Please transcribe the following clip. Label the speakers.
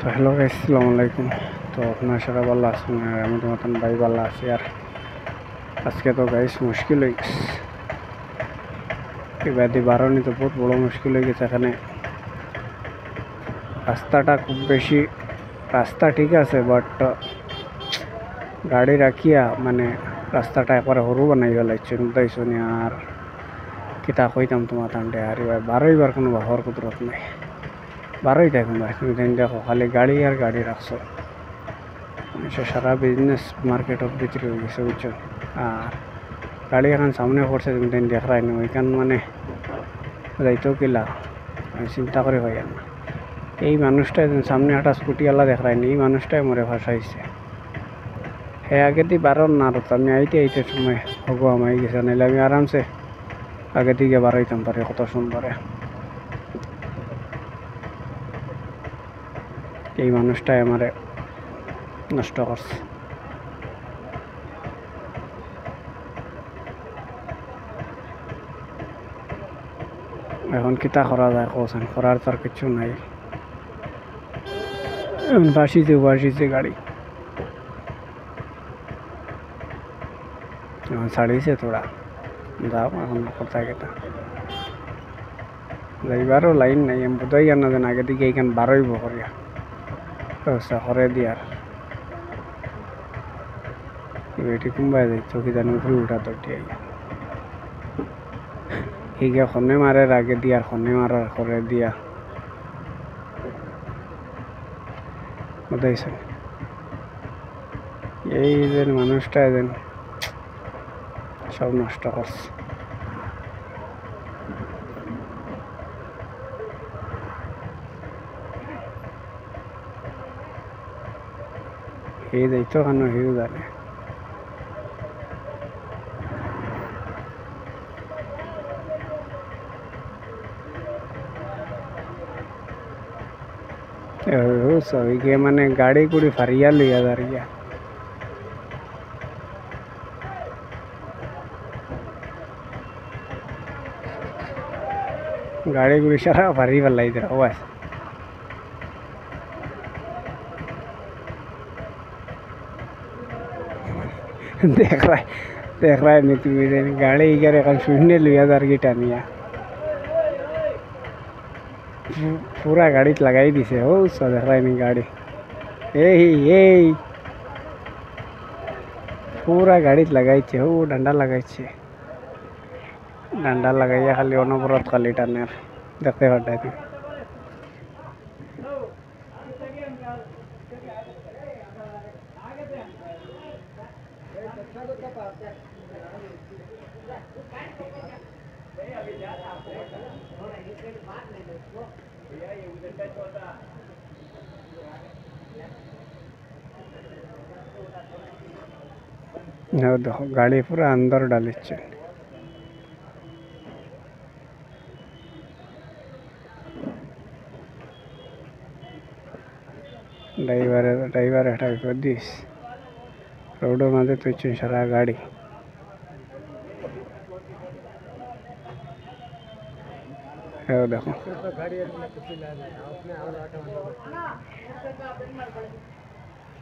Speaker 1: তো hello guys, আসসালামু আলাইকুম। তো আপনার সারা ভালো আছেন আর আমি তো মতন ভাই ভালো আছি। আর আজকে তো গাইস মুশকিল হয়ে গেছে, এবারে বারণই তো বহুত বড় মুশকিল হয়ে গেছে। এখানে রাস্তাটা খুব বেশি, রাস্তা ঠিক আছে বাট গাড়ি রাখিয়া মানে রাস্তাটা একবারে সরু বানাই ফেলাইছে বুঝাইছো নি। আর কিতা কইতাম তোমার তান্ডে আর এবার বারোইবার কোনো বাহর কুদরত নাই, বারোই থাকুন ভাই। তুমি দেখো খালি গাড়ি আর গাড়ি রাখছো, সে সারা বিজনেস মার্কেটের ভিতরে হয়ে গেছে বুঝছো। আর গাড়ি এখন সামনে পড়ছে, তুমি দেখাই না ওইখান মানে যাইতেও কিলা আমি চিন্তা করে ভাই না। এই মানুষটা সামনে একটা স্কুটিওয়ালা দেখায় নি, এই মানুষটাই মরে ফাঁসাইছে। হ্যাঁ আগে দিয়ে বারণ না তো আমি আইতে সময় হবো আমায় গেছে, নাহলে আমি আরামসে আগে দিকে বারোইতাম পারি কত সুন্দরে। এই মানুষটাই আমারে নষ্ট করছে। এখন কিতা করা যায় কোসেন, করার তো আর কিছু নাই। বাসিছে গাড়ি, এখন ছাড়িয়েছে তোরা যাও এখন কোথায় কেটা যাইবারও লাইন নাই। আমি বোধই জানা যেন আগে দিকে এইখান বারোইব করিয়া ব্যবস্থা করে দিয়ার। এটি কোনবাই যাইতো কি জানি উপরে উঠা তো এইগে খনে মারে আগে দিয়ার খনে মারার করে দিয়া বুঝাইছে। এই যে মানুষটা যেন সব নষ্ট করছে। এই যাইতো কেন হিউ জানে। সবিকে মানে গাড়ি কুড়ি ফারিয়া লইয়া দাঁড়িয়া গাড়ি গুড়ি সারা ফারি পেলাই দেওয়া বাস। দেখ রায় নি তুমি গাড়ি ইগার এখন শূন্য লইয়া দাঁড়িয়ে টানিয়া পুরা গাড়িত লাগাই দিছে। ও দেখ রায় নি গাড়ি এই পুরা গাড়িত লাগাইছে। ও ডান্ডা লাগাইছে, ডান্ডা লাগাইয়া খালি অনবরত খালি টানের দেখতে পারতাই তুমি। দেখো গাড়ি পুরা अंदर ডালিচ্ছে। ড্রাইভার একটা বিপদ দিস, রোডের মাঝে তুই সারা গাড়ি। দেখো